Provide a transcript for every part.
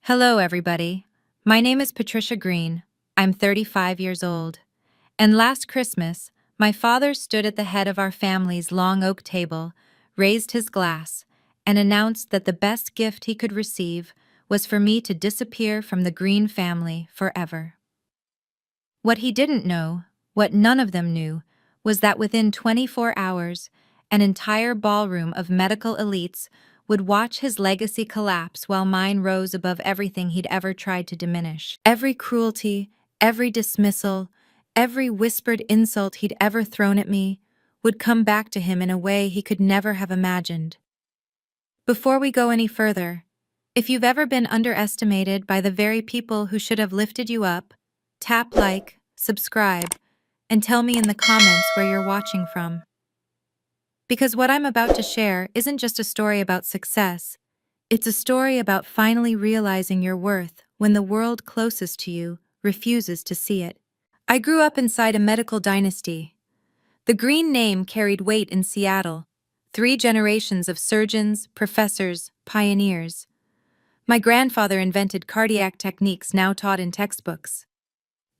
Hello, everybody. My name is Patricia Green. I'm 35 years old. And last Christmas, my father stood at the head of our family's long oak table, raised his glass, and announced that the best gift he could receive was for me to disappear from the Green family forever. What he didn't know, what none of them knew, was that within 24 hours, an entire ballroom of medical elites would watch his legacy collapse while mine rose above everything he'd ever tried to diminish. Every cruelty, every dismissal, every whispered insult he'd ever thrown at me would come back to him in a way he could never have imagined. Before we go any further, if you've ever been underestimated by the very people who should have lifted you up, tap like, subscribe, and tell me in the comments where you're watching from. Because what I'm about to share isn't just a story about success, it's a story about finally realizing your worth when the world closest to you refuses to see it. I grew up inside a medical dynasty. The Green name carried weight in Seattle. 3 generations of surgeons, professors, pioneers. My grandfather invented cardiac techniques now taught in textbooks.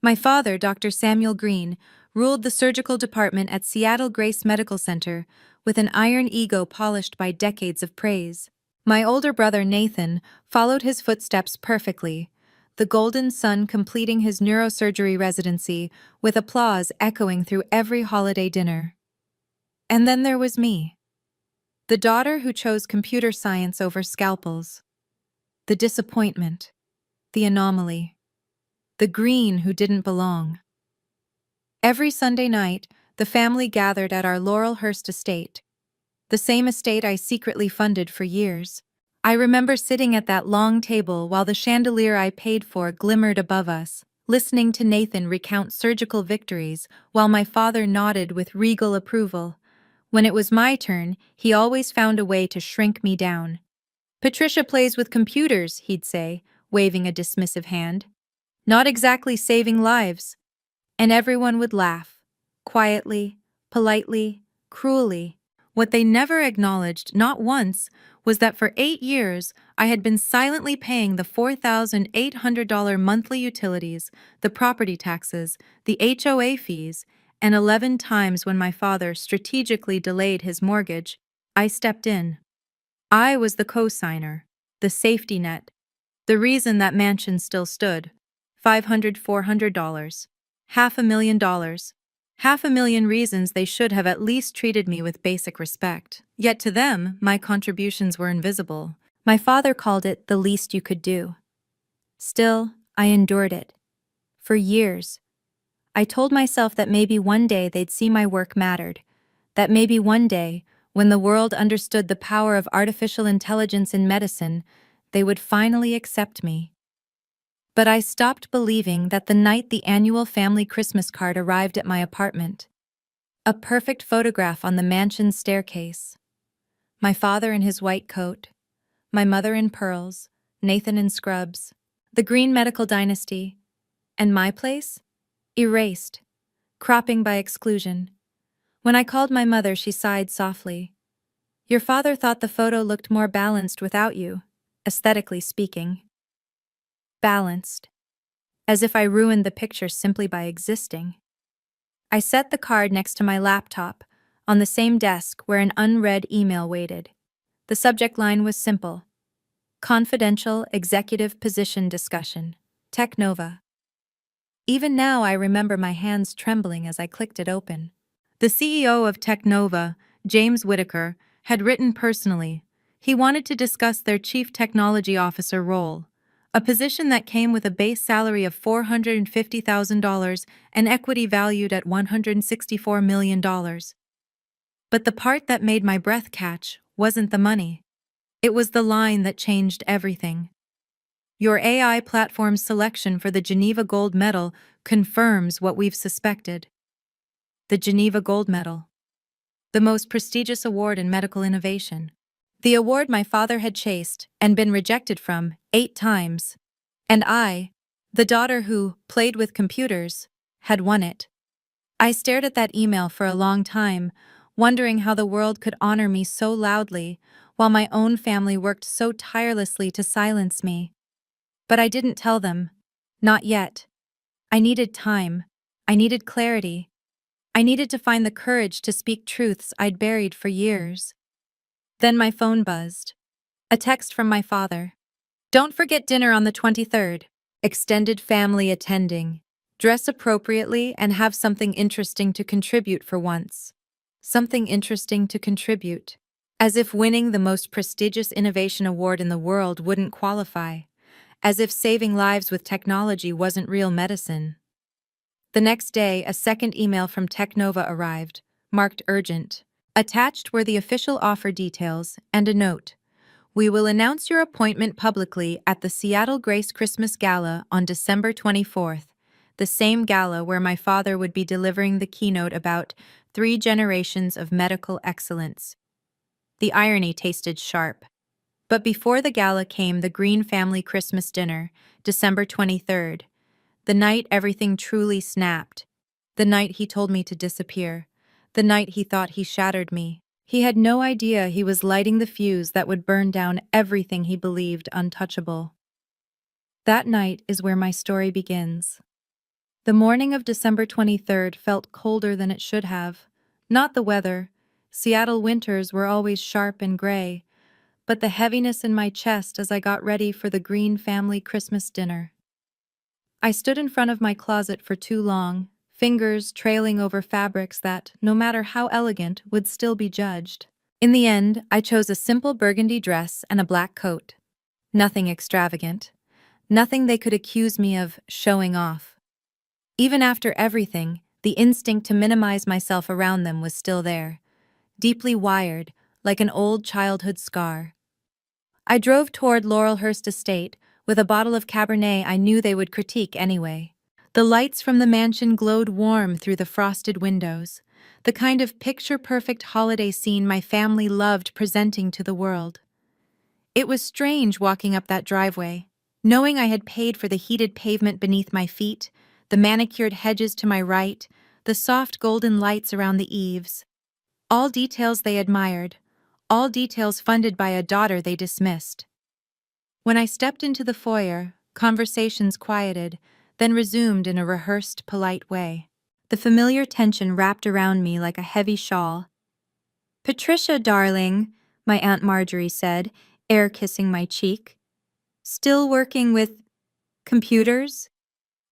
My father, Dr. Samuel Green, ruled the surgical department at Seattle Grace Medical Center with an iron ego polished by decades of praise. My older brother, Nathan, followed his footsteps perfectly, the golden son completing his neurosurgery residency with applause echoing through every holiday dinner. And then there was me, the daughter who chose computer science over scalpels, the disappointment, the anomaly, the Green who didn't belong. Every Sunday night, the family gathered at our Laurelhurst estate, the same estate I secretly funded for years. I remember sitting at that long table while the chandelier I paid for glimmered above us, listening to Nathan recount surgical victories while my father nodded with regal approval. When it was my turn, he always found a way to shrink me down. "Patricia plays with computers," he'd say, waving a dismissive hand. "Not exactly saving lives." And everyone would laugh, quietly, politely, cruelly. What they never acknowledged, not once, was that for 8 years I had been silently paying the $4,800 monthly utilities, the property taxes, the HOA fees, and 11 times when my father strategically delayed his mortgage, I stepped in. I was the co-signer, the safety net, the reason that mansion still stood. $400 $500,000, $500,000 reasons they should have at least treated me with basic respect. Yet to them, my contributions were invisible. My father called it the least you could do. Still, I endured it. For years. I told myself that maybe one day they'd see my work mattered, that maybe one day, when the world understood the power of artificial intelligence in medicine, they would finally accept me. But I stopped believing that the night the annual family Christmas card arrived at my apartment. A perfect photograph on the mansion's staircase. My father in his white coat, my mother in pearls, Nathan in scrubs, the Green medical dynasty, and my place? Erased, cropping by exclusion. When I called my mother, she sighed softly. "Your father thought the photo looked more balanced without you, aesthetically speaking." Balanced. As if I ruined the picture simply by existing. I set the card next to my laptop, on the same desk where an unread email waited. The subject line was simple. Confidential Executive Position Discussion. Technova. Even now I remember my hands trembling as I clicked it open. The CEO of Technova, James Whitaker, had written personally. He wanted to discuss their Chief Technology Officer role, a position that came with a base salary of $450,000 and equity valued at $164 million. But the part that made my breath catch wasn't the money. It was the line that changed everything. "Your AI platform's selection for the Geneva Gold Medal confirms what we've suspected." The Geneva Gold Medal. The most prestigious award in medical innovation. The award my father had chased and been rejected from 8 times. And I, the daughter who played with computers, had won it. I stared at that email for a long time, wondering how the world could honor me so loudly, while my own family worked so tirelessly to silence me. But I didn't tell them. Not yet. I needed time. I needed clarity. I needed to find the courage to speak truths I'd buried for years. Then my phone buzzed. A text from my father. Don't forget dinner on the 23rd. Extended family attending. Dress appropriately and have something interesting to contribute for once. Something interesting to contribute. As if winning the most prestigious innovation award in the world wouldn't qualify. As if saving lives with technology wasn't real medicine. The next day, a second email from Technova arrived, marked urgent. Attached were the official offer details and a note. We will announce your appointment publicly at the Seattle Grace Christmas Gala on December 24th, the same gala where my father would be delivering the keynote about 3 generations of medical excellence. The irony tasted sharp. But before the gala came the Green family Christmas dinner, December 23rd. The night everything truly snapped. The night he told me to disappear. The night he thought he shattered me. He had no idea he was lighting the fuse that would burn down everything he believed untouchable. That night is where my story begins. The morning of December 23rd felt colder than it should have. Not the weather. Seattle winters were always sharp and gray, but the heaviness in my chest as I got ready for the Green family Christmas dinner. I stood in front of my closet for too long, fingers trailing over fabrics that, no matter how elegant, would still be judged. In the end, I chose a simple burgundy dress and a black coat. Nothing extravagant. Nothing they could accuse me of showing off. Even after everything, the instinct to minimize myself around them was still there, deeply wired, like an old childhood scar. I drove toward Laurelhurst Estate, with a bottle of Cabernet I knew they would critique anyway. The lights from the mansion glowed warm through the frosted windows, the kind of picture-perfect holiday scene my family loved presenting to the world. It was strange walking up that driveway, knowing I had paid for the heated pavement beneath my feet, the manicured hedges to my right, the soft golden lights around the eaves. All details they admired, all details funded by a daughter they dismissed. When I stepped into the foyer, conversations quieted, then resumed in a rehearsed, polite way. The familiar tension wrapped around me like a heavy shawl. "Patricia, darling," my Aunt Marjorie said, air-kissing my cheek. "Still working with computers?"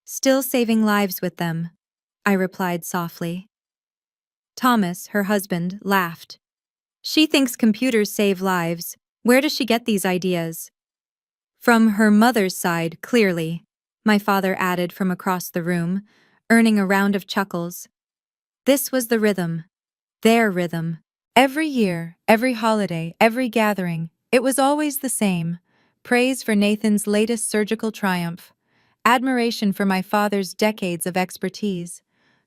"Still saving lives with them," I replied softly. Thomas, her husband, laughed. "She thinks computers save lives. Where does she get these ideas?" "From her mother's side, clearly," my father added from across the room, earning a round of chuckles. This was the rhythm. Their rhythm. Every year, every holiday, every gathering, it was always the same. Praise for Nathan's latest surgical triumph. Admiration for my father's decades of expertise.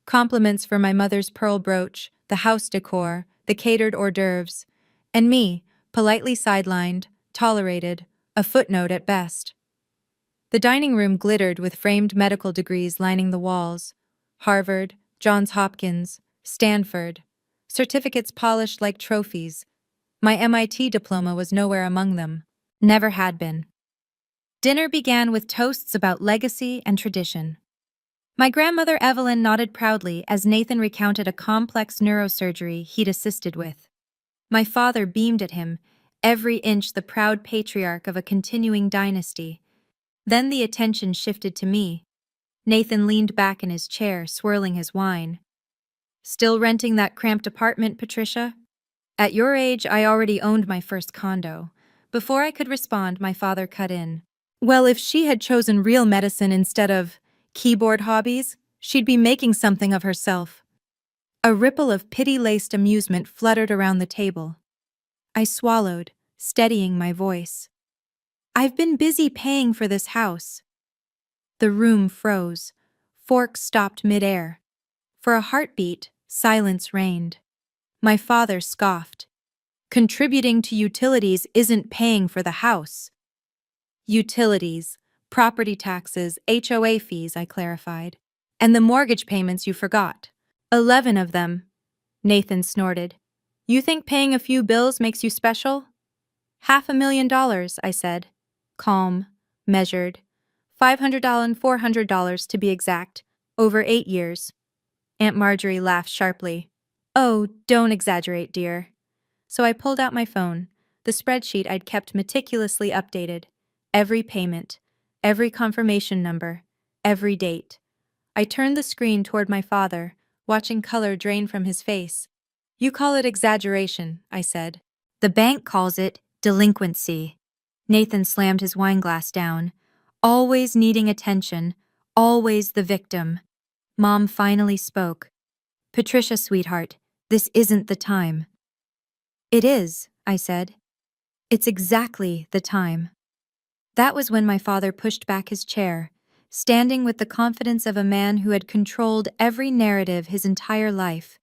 Compliments for my mother's pearl brooch, the house decor, the catered hors d'oeuvres. And me, politely sidelined, tolerated, a footnote at best. The dining room glittered with framed medical degrees lining the walls. Harvard, Johns Hopkins, Stanford. Certificates polished like trophies. My MIT diploma was nowhere among them. Never had been. Dinner began with toasts about legacy and tradition. My grandmother Evelyn nodded proudly as Nathan recounted a complex neurosurgery he'd assisted with. My father beamed at him, every inch the proud patriarch of a continuing dynasty. Then the attention shifted to me. Nathan leaned back in his chair, swirling his wine. "Still renting that cramped apartment, Patricia?" "At your age, I already owned my first condo." Before I could respond, my father cut in. "Well, if she had chosen real medicine instead of keyboard hobbies, she'd be making something of herself." A ripple of pity-laced amusement fluttered around the table. I swallowed, steadying my voice. "I've been busy paying for this house." The room froze. Forks stopped mid-air. For a heartbeat, silence reigned. My father scoffed. "Contributing to utilities isn't paying for the house." "Utilities, property taxes, HOA fees," I clarified. "And the mortgage payments you forgot. 11 of them." Nathan snorted. "You think paying a few bills makes you special?" $500,000, I said. Calm, measured. $500 and $400 to be exact, over 8 years. Aunt Marjorie laughed sharply. Oh, don't exaggerate, dear. So I pulled out my phone, the spreadsheet I'd kept meticulously updated. Every payment, every confirmation number, every date. I turned the screen toward my father, watching color drain from his face. You call it exaggeration, I said. The bank calls it delinquency. Nathan slammed his wineglass down. Always needing attention, always the victim. Mom finally spoke. Patricia, sweetheart, this isn't the time. It is, I said. It's exactly the time. That was when my father pushed back his chair, standing with the confidence of a man who had controlled every narrative his entire life.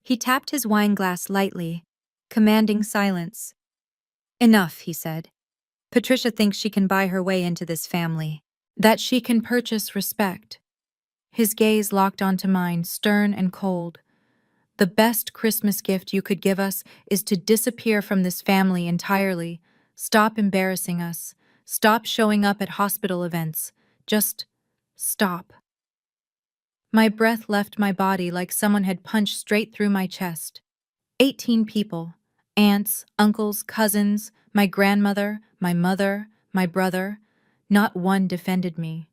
He tapped his wineglass lightly, commanding silence. Enough, he said. Patricia thinks she can buy her way into this family, that she can purchase respect. His gaze locked onto mine, stern and cold. The best Christmas gift you could give us is to disappear from this family entirely. Stop embarrassing us. Stop showing up at hospital events. Just stop. My breath left my body like someone had punched straight through my chest. 18 people. Aunts, uncles, cousins, my grandmother, my mother, my brother. Not one defended me.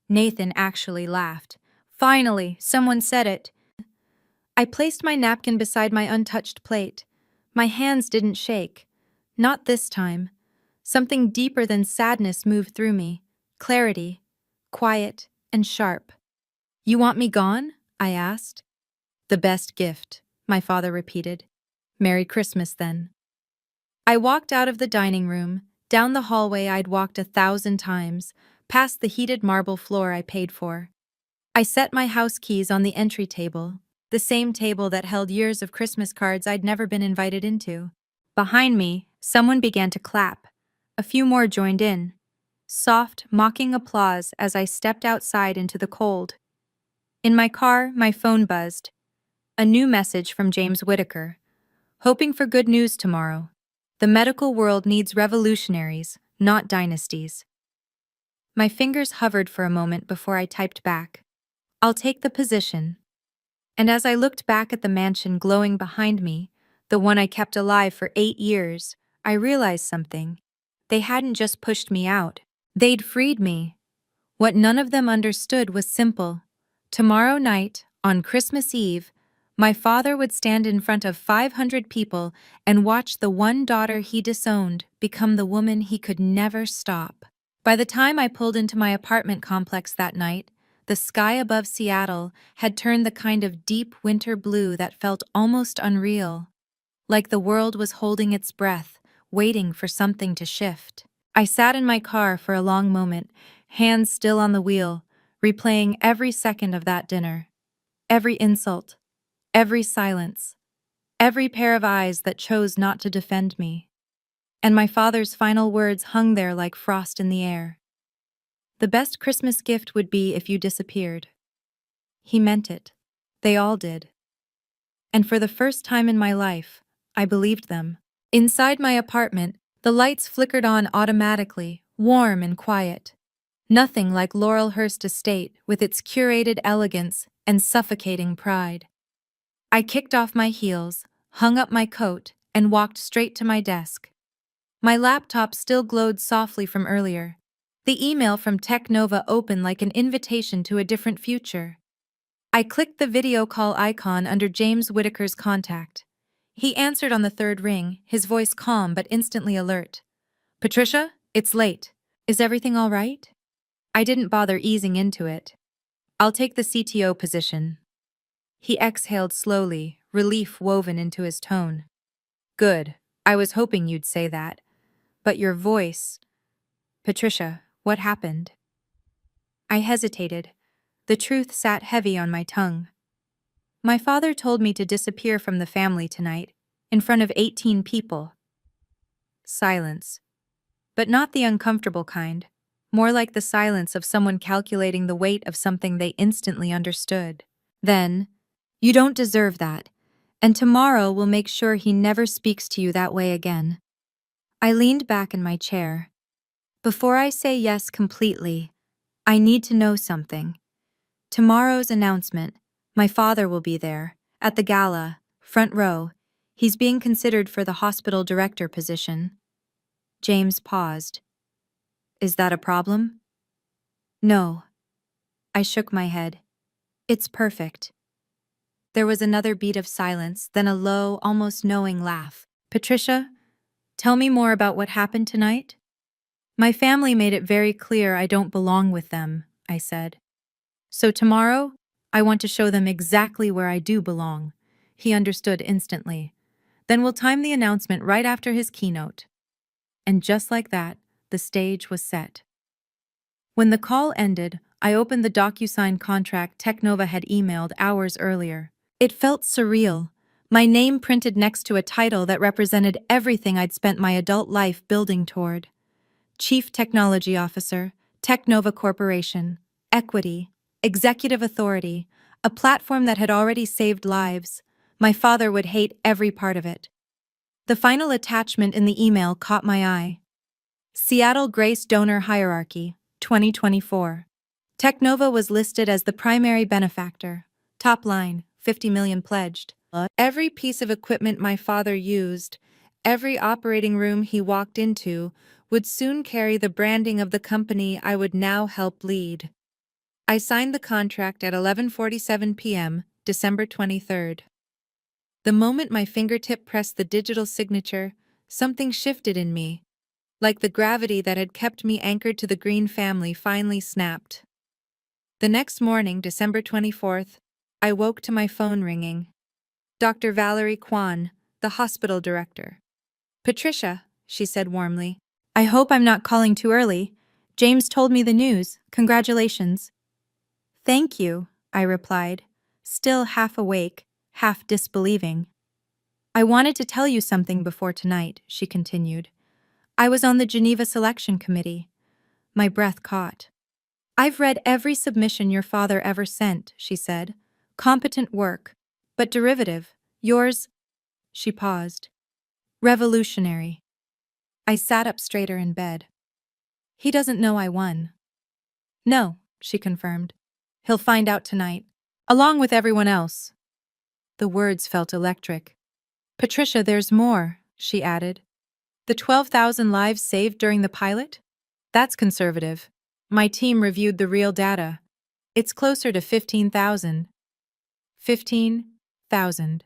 Nathan actually laughed. Finally, someone said it. I placed my napkin beside my untouched plate. My hands didn't shake. Not this time. Something deeper than sadness moved through me. Clarity. Quiet and sharp. You want me gone? I asked. The best gift, my father repeated. Merry Christmas, then. I walked out of the dining room, down the hallway I'd walked 1,000 times, past the heated marble floor I paid for. I set my house keys on the entry table, the same table that held years of Christmas cards I'd never been invited into. Behind me, someone began to clap. A few more joined in. Soft, mocking applause as I stepped outside into the cold. In my car, my phone buzzed. A new message from James Whitaker. Hoping for good news tomorrow. The medical world needs revolutionaries, not dynasties. My fingers hovered for a moment before I typed back. I'll take the position. And as I looked back at the mansion glowing behind me, the one I kept alive for 8 years, I realized something. They hadn't just pushed me out. They'd freed me. What none of them understood was simple. Tomorrow night, on Christmas Eve, my father would stand in front of 500 people and watch the one daughter he disowned become the woman he could never stop. By the time I pulled into my apartment complex that night, the sky above Seattle had turned the kind of deep winter blue that felt almost unreal, like the world was holding its breath, waiting for something to shift. I sat in my car for a long moment, hands still on the wheel, replaying every second of that dinner. Every insult, every silence, every pair of eyes that chose not to defend me. And my father's final words hung there like frost in the air. The best Christmas gift would be if you disappeared. He meant it. They all did. And for the first time in my life, I believed them. Inside my apartment, the lights flickered on automatically, warm and quiet. Nothing like Laurelhurst Estate with its curated elegance and suffocating pride. I kicked off my heels, hung up my coat, and walked straight to my desk. My laptop still glowed softly from earlier. The email from TechNova opened like an invitation to a different future. I clicked the video call icon under James Whitaker's contact. He answered on the third ring, his voice calm but instantly alert. Patricia, it's late. Is everything all right? I didn't bother easing into it. I'll take the CTO position. He exhaled slowly, relief woven into his tone. Good. I was hoping you'd say that. But your voice... Patricia, what happened? I hesitated. The truth sat heavy on my tongue. My father told me to disappear from the family tonight, in front of 18 people. Silence. But not the uncomfortable kind, more like the silence of someone calculating the weight of something they instantly understood. Then, you don't deserve that, and tomorrow we'll make sure he never speaks to you that way again. I leaned back in my chair. Before I say yes completely, I need to know something. Tomorrow's announcement. My father will be there, at the gala, front row. He's being considered for the hospital director position. James paused. Is that a problem? No. I shook my head. It's perfect. There was another beat of silence, then a low, almost knowing laugh. Patricia, tell me more about what happened tonight? My family made it very clear I don't belong with them, I said. So tomorrow, I want to show them exactly where I do belong. He understood instantly. Then we'll time the announcement right after his keynote. And just like that, the stage was set. When the call ended, I opened the DocuSign contract Technova had emailed hours earlier. It felt surreal. My name printed next to a title that represented everything I'd spent my adult life building toward. Chief Technology Officer, Technova Corporation, Equity, Executive Authority, a platform that had already saved lives. My father would hate every part of it. The final attachment in the email caught my eye. Seattle Grace Donor Hierarchy, 2024. Technova was listed as the primary benefactor. Top line, 50 million pledged. Every piece of equipment my father used, every operating room he walked into, would soon carry the branding of the company I would now help lead. I signed the contract at 11:47 p.m., December 23rd. The moment my fingertip pressed the digital signature, something shifted in me. Like the gravity that had kept me anchored to the Green family finally snapped. The next morning, December 24th, I woke to my phone ringing. Dr. Valerie Kwan, the hospital director. Patricia, she said warmly. I hope I'm not calling too early. James told me the news. Congratulations. Thank you, I replied, still half awake, half disbelieving. I wanted to tell you something before tonight, she continued. I was on the Geneva Selection Committee. My breath caught. I've read every submission your father ever sent, she said. Competent work, but derivative. Yours, she paused. Revolutionary. I sat up straighter in bed. He doesn't know I won. No, she confirmed. He'll find out tonight, along with everyone else. The words felt electric. Patricia, there's more, she added. The 12,000 lives saved during the pilot? That's conservative. My team reviewed the real data. It's closer to 15,000. 15,000.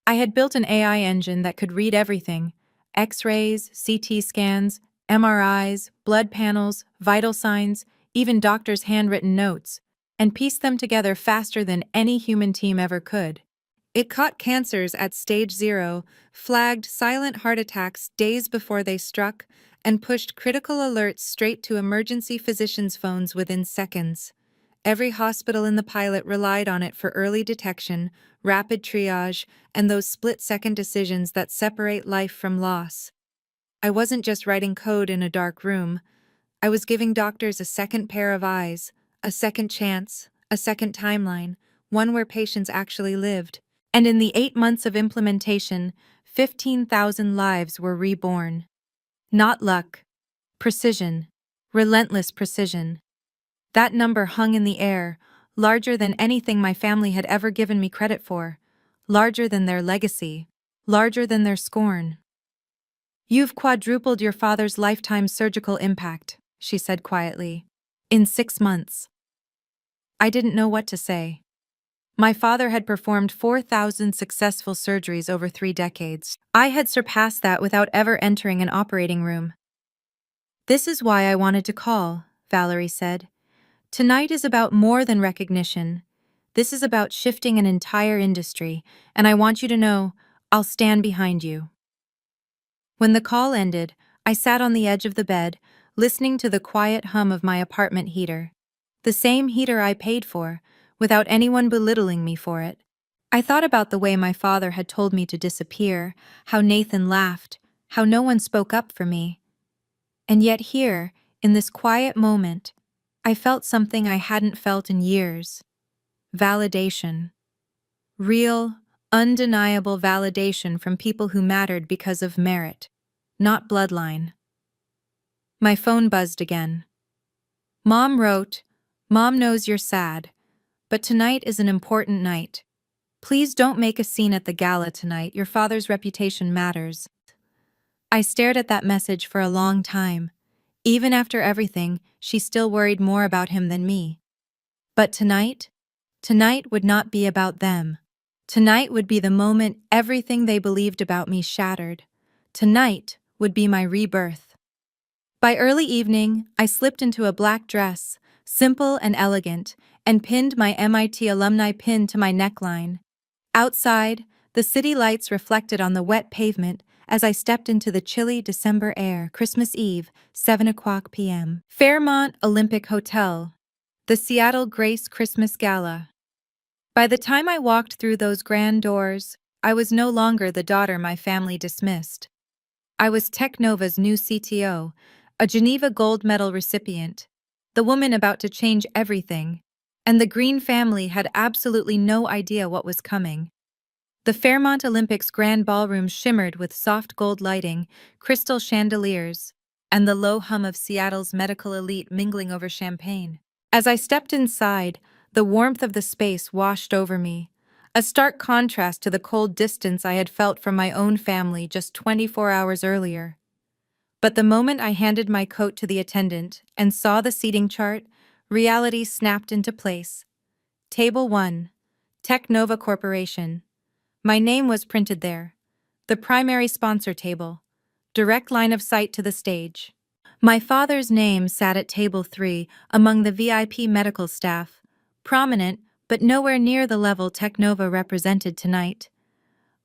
I had built an AI engine that could read everything: X-rays, CT scans, MRIs, blood panels, vital signs, even doctors' handwritten notes, and piece them together faster than any human team ever could. It caught cancers at stage 0, flagged silent heart attacks days before they struck, and pushed critical alerts straight to emergency physicians' phones within seconds. Every hospital in the pilot relied on it for early detection, rapid triage, and those split-second decisions that separate life from loss. I wasn't just writing code in a dark room. I was giving doctors a second pair of eyes, a second chance, a second timeline, one where patients actually lived. And in the 8 months of implementation, 15,000 lives were reborn. Not luck. Precision. Relentless precision. That number hung in the air, larger than anything my family had ever given me credit for, larger than their legacy, larger than their scorn. You've quadrupled your father's lifetime surgical impact, she said quietly. In 6 months. I didn't know what to say. My father had performed 4,000 successful surgeries over 3 decades. I had surpassed that without ever entering an operating room. This is why I wanted to call, Valerie said. Tonight is about more than recognition. This is about shifting an entire industry, and I want you to know I'll stand behind you. When the call ended, I sat on the edge of the bed, listening to the quiet hum of my apartment heater. The same heater I paid for, without anyone belittling me for it. I thought about the way my father had told me to disappear, how Nathan laughed, how no one spoke up for me. And yet here, in this quiet moment, I felt something I hadn't felt in years. Validation. Real, undeniable validation from people who mattered because of merit, not bloodline. My phone buzzed again. Mom wrote, "Mom knows you're sad, but tonight is an important night. Please don't make a scene at the gala tonight. Your father's reputation matters." I stared at that message for a long time. Even after everything, she still worried more about him than me. But tonight would not be about them. Tonight would be the moment everything they believed about me shattered. Tonight would be my rebirth. By early evening, I slipped into a black dress, simple and elegant, and pinned my MIT alumni pin to my neckline. Outside, the city lights reflected on the wet pavement as I stepped into the chilly December air. Christmas Eve, 7 o'clock p.m. Fairmont Olympic Hotel. The Seattle Grace Christmas Gala. By the time I walked through those grand doors, I was no longer the daughter my family dismissed. I was Technova's new CTO, a Geneva Gold Medal recipient, the woman about to change everything, and the Green family had absolutely no idea what was coming. The Fairmont Olympics grand ballroom shimmered with soft gold lighting, crystal chandeliers, and the low hum of Seattle's medical elite mingling over champagne. As I stepped inside, the warmth of the space washed over me, a stark contrast to the cold distance I had felt from my own family just 24 hours earlier. But the moment I handed my coat to the attendant and saw the seating chart, reality snapped into place. Table 1, Technova Corporation. My name was printed there. The primary sponsor table. Direct line of sight to the stage. My father's name sat at table 3 among the VIP medical staff, prominent but nowhere near the level Technova represented tonight.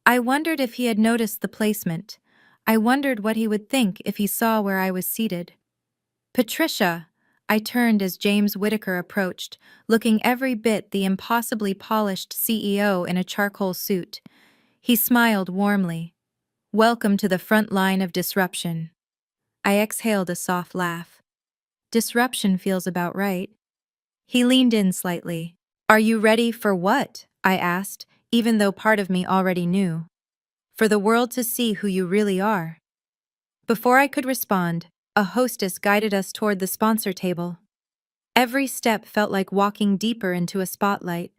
I wondered if he had noticed the placement. I wondered what he would think if he saw where I was seated. "Patricia," I turned as James Whitaker approached, looking every bit the impossibly polished CEO in a charcoal suit. He smiled warmly. "Welcome to the front line of disruption." I exhaled a soft laugh. Disruption feels about right. He leaned in slightly. "Are you ready for what?" I asked, even though part of me already knew. "For the world to see who you really are." Before I could respond, a hostess guided us toward the sponsor table. Every step felt like walking deeper into a spotlight.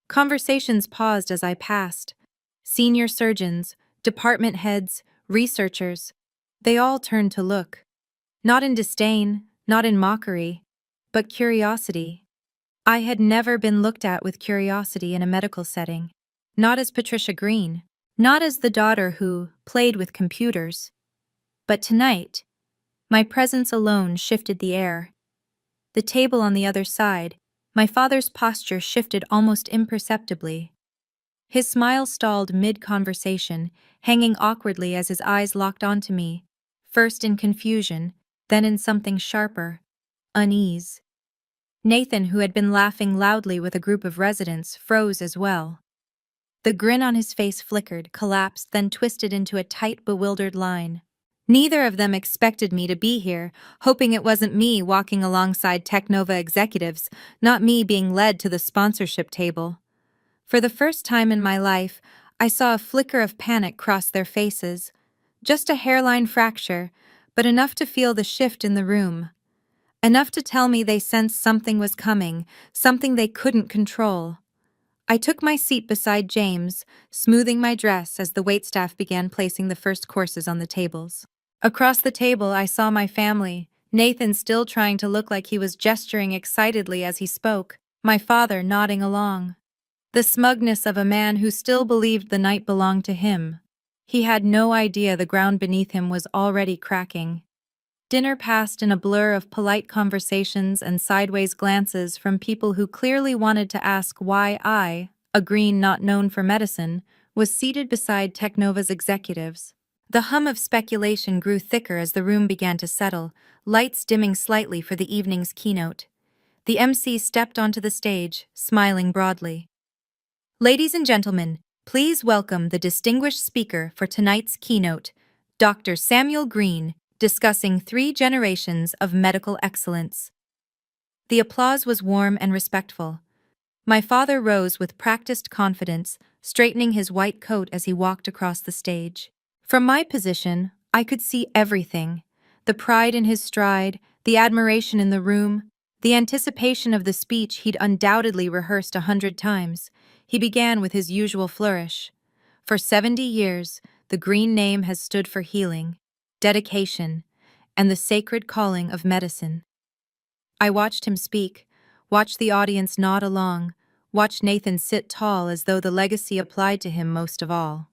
Conversations paused as I passed. Senior surgeons, department heads, researchers. They all turned to look. Not in disdain, not in mockery, but curiosity. I had never been looked at with curiosity in a medical setting. Not as Patricia Green, not as the daughter who played with computers. But tonight, my presence alone shifted the air. The table on the other side, my father's posture shifted almost imperceptibly. His smile stalled mid-conversation, hanging awkwardly as his eyes locked onto me, first in confusion, then in something sharper, unease. Nathan, who had been laughing loudly with a group of residents, froze as well. The grin on his face flickered, collapsed, then twisted into a tight, bewildered line. Neither of them expected me to be here, hoping it wasn't me walking alongside Technova executives, not me being led to the sponsorship table. For the first time in my life, I saw a flicker of panic cross their faces. Just a hairline fracture, but enough to feel the shift in the room. Enough to tell me they sensed something was coming, something they couldn't control. I took my seat beside James, smoothing my dress as the waitstaff began placing the first courses on the tables. Across the table, I saw my family, Nathan still trying to look like he was gesturing excitedly as he spoke, my father nodding along. The smugness of a man who still believed the night belonged to him. He had no idea the ground beneath him was already cracking. Dinner passed in a blur of polite conversations and sideways glances from people who clearly wanted to ask why I, a Green not known for medicine, was seated beside Technova's executives. The hum of speculation grew thicker as the room began to settle, lights dimming slightly for the evening's keynote. The MC stepped onto the stage, smiling broadly. "Ladies and gentlemen, please welcome the distinguished speaker for tonight's keynote, Dr. Samuel Green, discussing 3 generations of medical excellence." The applause was warm and respectful. My father rose with practiced confidence, straightening his white coat as he walked across the stage. From my position, I could see everything: the pride in his stride, the admiration in the room, The anticipation of the speech he'd undoubtedly rehearsed 100 times. He began with his usual flourish. For 70 years, the green name has stood for healing, dedication, and the sacred calling of medicine. I watched him speak, watched the audience nod along, watched Nathan sit tall as though the legacy applied to him most of all.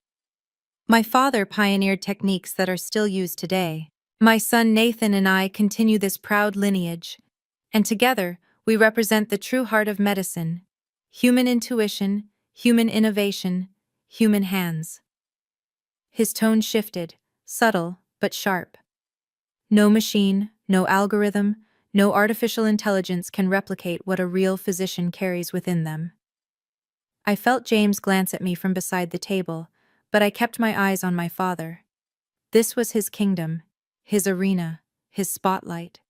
My father pioneered techniques that are still used today. My son Nathan and I continue this proud lineage, and together we represent the true heart of medicine: human intuition, human innovation, human hands. His tone shifted, subtle but sharp. No machine, no algorithm, no artificial intelligence can replicate what a real physician carries within them. I felt James glance at me from beside the table, but I kept my eyes on my father. This was his kingdom, his arena, his spotlight.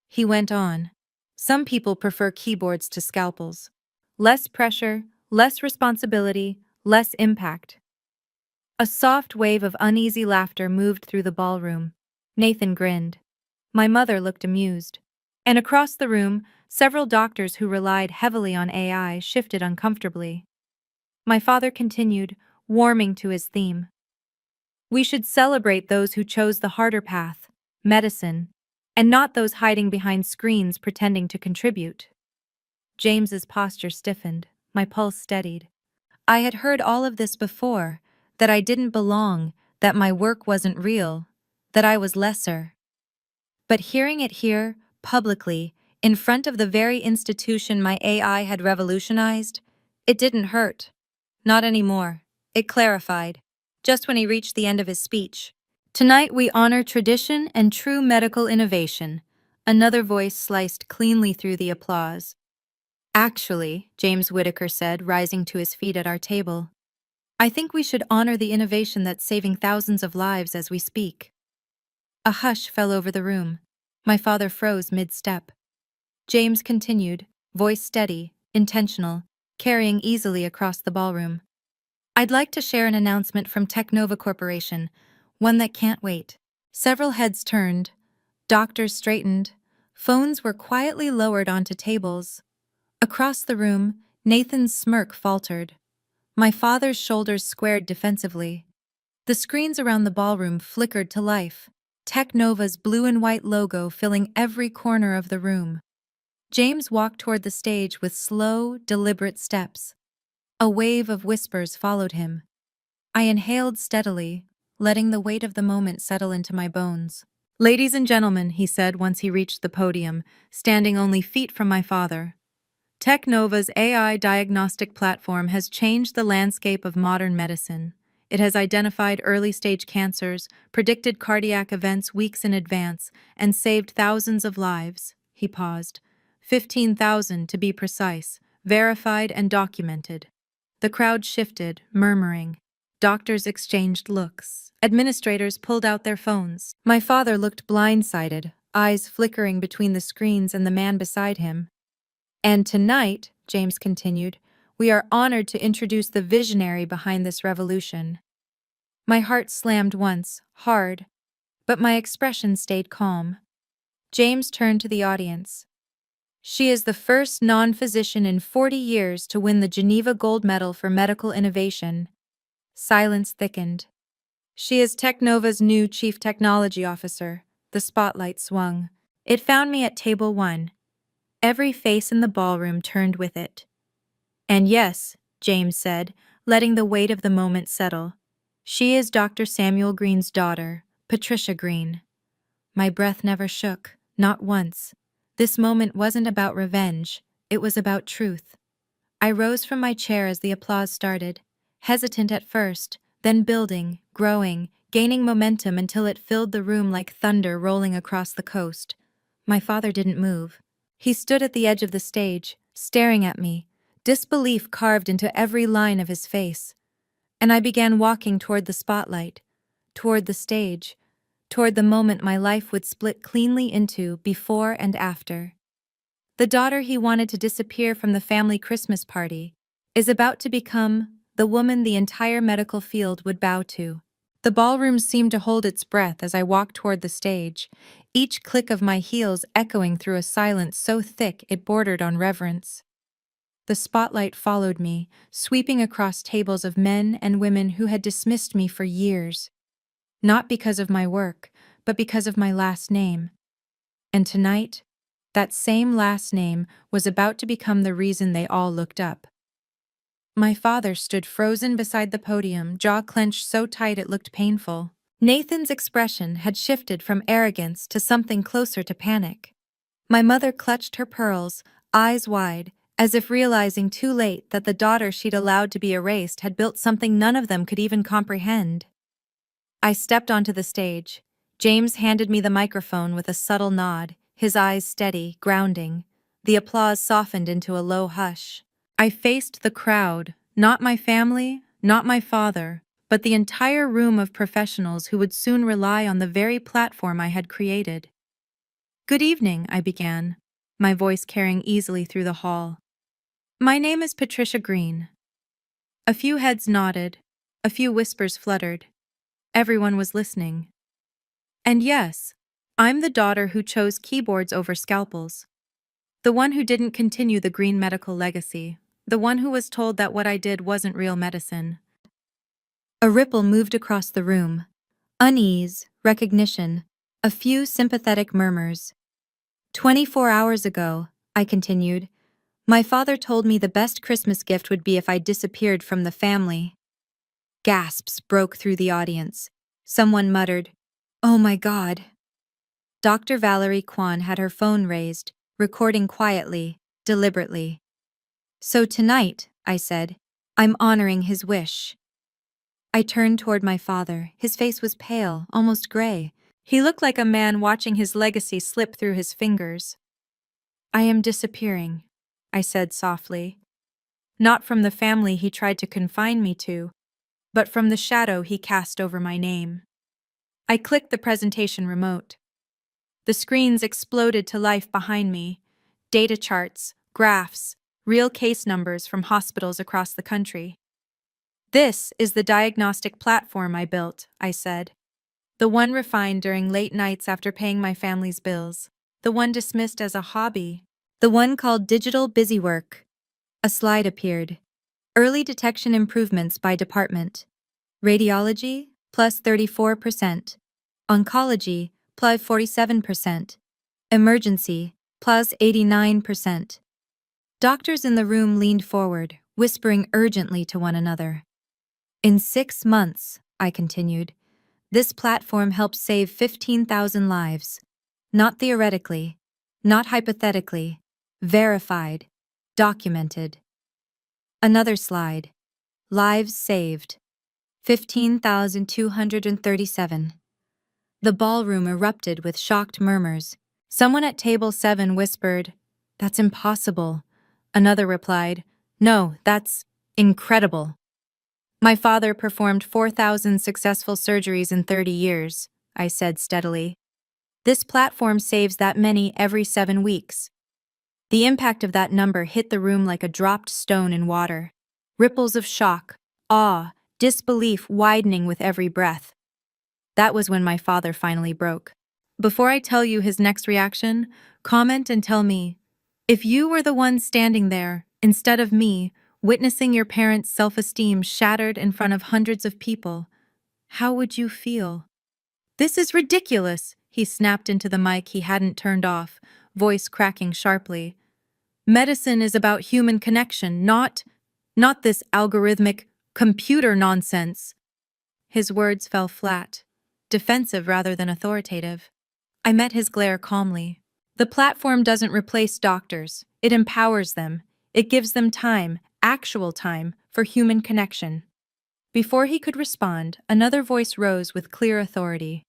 He went on. Some people prefer keyboards to scalpels. Less pressure, less responsibility, less impact. A soft wave of uneasy laughter moved through the ballroom. Nathan grinned. My mother looked amused. And across the room, several doctors who relied heavily on AI shifted uncomfortably. My father continued, warming to his theme. We should celebrate those who chose the harder path, medicine, and not those hiding behind screens pretending to contribute. James's posture stiffened, my pulse steadied. I had heard all of this before, that I didn't belong, that my work wasn't real, that I was lesser. But hearing it here, publicly, in front of the very institution my AI had revolutionized, it didn't hurt. Not anymore. It clarified. Just when he reached the end of his speech. Tonight we honor tradition and true medical innovation. Another voice sliced cleanly through the applause. Actually, James Whitaker said, rising to his feet at our table, I think we should honor the innovation that's saving thousands of lives as we speak. A hush fell over the room. My father froze mid-step. James continued, voice steady, intentional, carrying easily across the ballroom. I'd like to share an announcement from Technova Corporation, one that can't wait. Several heads turned, doctors straightened, phones were quietly lowered onto tables. Across the room, Nathan's smirk faltered. My father's shoulders squared defensively. The screens around the ballroom flickered to life, Technova's blue and white logo filling every corner of the room. James walked toward the stage with slow, deliberate steps. A wave of whispers followed him. I inhaled steadily, letting the weight of the moment settle into my bones. Ladies and gentlemen, he said once he reached the podium, standing only feet from my father. Technova's AI diagnostic platform has changed the landscape of modern medicine. It has identified early-stage cancers, predicted cardiac events weeks in advance, and saved thousands of lives. He paused. 15,000 to be precise, verified and documented. The crowd shifted, murmuring. Doctors exchanged looks. Administrators pulled out their phones. My father looked blindsided, eyes flickering between the screens and the man beside him. And tonight, James continued, we are honored to introduce the visionary behind this revolution. My heart slammed once, hard, but my expression stayed calm. James turned to the audience. She is the first non-physician in 40 years to win the Geneva Gold Medal for Medical Innovation. Silence thickened. She is Technova's new Chief Technology Officer. The spotlight swung. It found me at table 1. Every face in the ballroom turned with it. And yes, James said, letting the weight of the moment settle. She is Dr. Samuel Green's daughter, Patricia Green. My breath never shook, not once. This moment wasn't about revenge, it was about truth. I rose from my chair as the applause started, hesitant at first, then building, growing, gaining momentum until it filled the room like thunder rolling across the coast. My father didn't move. He stood at the edge of the stage, staring at me, disbelief carved into every line of his face. And I began walking toward the spotlight, toward the stage, toward the moment my life would split cleanly into before and after. The daughter he wanted to disappear from the family Christmas party is about to become the woman the entire medical field would bow to. The ballroom seemed to hold its breath as I walked toward the stage, each click of my heels echoing through a silence so thick it bordered on reverence. The spotlight followed me, sweeping across tables of men and women who had dismissed me for years. Not because of my work, but because of my last name. And tonight, that same last name was about to become the reason they all looked up. My father stood frozen beside the podium, jaw clenched so tight it looked painful. Nathan's expression had shifted from arrogance to something closer to panic. My mother clutched her pearls, eyes wide, as if realizing too late that the daughter she'd allowed to be erased had built something none of them could even comprehend. I stepped onto the stage. James handed me the microphone with a subtle nod, his eyes steady, grounding. The applause softened into a low hush. I faced the crowd, not my family, not my father, but the entire room of professionals who would soon rely on the very platform I had created. "Good evening," I began, my voice carrying easily through the hall. "My name is Patricia Green." A few heads nodded, a few whispers fluttered. Everyone was listening. And yes, I'm the daughter who chose keyboards over scalpels. The one who didn't continue the Green medical legacy. The one who was told that what I did wasn't real medicine. A ripple moved across the room. Unease, recognition, a few sympathetic murmurs. 24 hours ago, I continued, my father told me the best Christmas gift would be if I disappeared from the family. Gasps broke through the audience. Someone muttered, "Oh my God." Dr. Valerie Kwan had her phone raised, recording quietly, deliberately. "So tonight," I said, "I'm honoring his wish." I turned toward my father. His face was pale, almost gray. He looked like a man watching his legacy slip through his fingers. "I am disappearing," I said softly. "Not from the family he tried to confine me to, but from the shadow he cast over my name." I clicked the presentation remote. The screens exploded to life behind me. Data charts, graphs, real case numbers from hospitals across the country. "This is the diagnostic platform I built," I said. "The one refined during late nights after paying my family's bills. The one dismissed as a hobby. The one called digital busywork." A slide appeared. Early detection improvements by department. Radiology, plus 34%. Oncology, plus 47%. Emergency, plus 89%. Doctors in the room leaned forward, whispering urgently to one another. "In 6 months," I continued, "this platform helped save 15,000 lives. Not theoretically, not hypothetically, verified, documented." Another slide. Lives saved. 15,237. The ballroom erupted with shocked murmurs. Someone at table 7 whispered, "That's impossible." Another replied, "No, that's incredible." "My father performed 4,000 successful surgeries in 30 years, I said steadily. "This platform saves that many every 7 weeks. The impact of that number hit the room like a dropped stone in water. Ripples of shock, awe, disbelief widening with every breath. That was when my father finally broke. Before I tell you his next reaction, comment and tell me, if you were the one standing there, instead of me, witnessing your parents' self-esteem shattered in front of hundreds of people, how would you feel? "This is ridiculous," he snapped into the mic he hadn't turned off, voice cracking sharply. "Medicine is about human connection, not this algorithmic computer nonsense." His words fell flat, defensive rather than authoritative. I met his glare calmly. "The platform doesn't replace doctors. It empowers them. It gives them time, actual time, for human connection." Before he could respond, another voice rose with clear authority.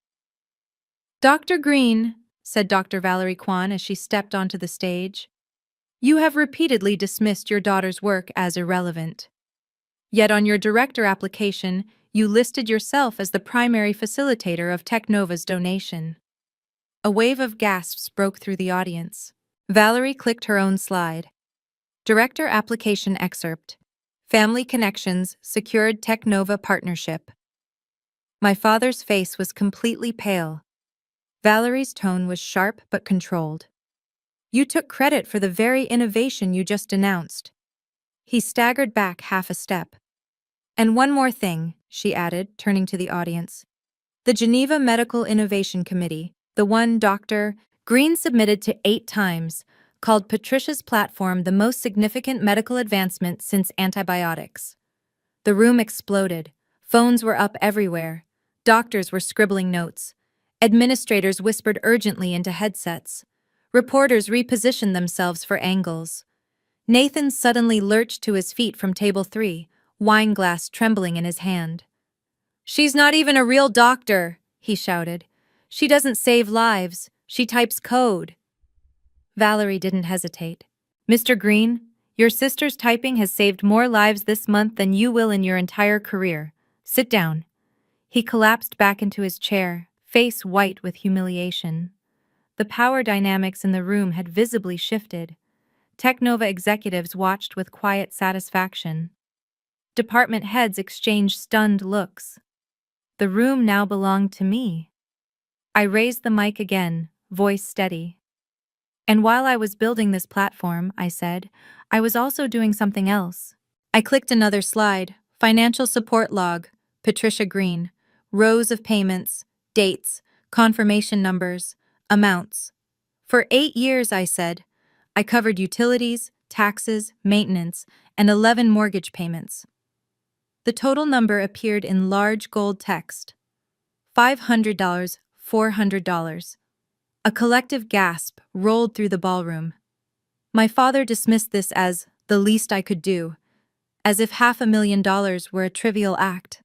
"Dr. Green," said Dr. Valerie Kwan as she stepped onto the stage, "you have repeatedly dismissed your daughter's work as irrelevant. Yet on your director application, you listed yourself as the primary facilitator of Technova's donation." A wave of gasps broke through the audience. Valerie clicked her own slide. Director application excerpt. Family Connections secured Technova partnership. My father's face was completely pale. Valerie's tone was sharp but controlled. You took credit for the very innovation you just announced. He staggered back half a step. And one more thing, she added, turning to the audience. The Geneva Medical Innovation Committee, the one Dr. Green submitted to 8 times, called Patricia's platform the most significant medical advancement since antibiotics. The room exploded. Phones were up everywhere. Doctors were scribbling notes. Administrators whispered urgently into headsets. Reporters repositioned themselves for angles. Nathan suddenly lurched to his feet from table 3, wine glass trembling in his hand. "She's not even a real doctor," he shouted. "She doesn't save lives. She types code." Valerie didn't hesitate. "Mr. Green, your sister's typing has saved more lives this month than you will in your entire career. Sit down." He collapsed back into his chair, face white with humiliation. The power dynamics in the room had visibly shifted. Technova executives watched with quiet satisfaction. Department heads exchanged stunned looks. The room now belonged to me. I raised the mic again, voice steady. "And while I was building this platform," I said, "I was also doing something else." I clicked another slide, financial support log, Patricia Green, rows of payments, dates, confirmation numbers, amounts. "For 8 years," I said, "I covered utilities, taxes, maintenance, and 11 mortgage payments." The total number appeared in large gold text. $500, $400. A collective gasp rolled through the ballroom. My father dismissed this as the least I could do, as if $500,000 were a trivial act,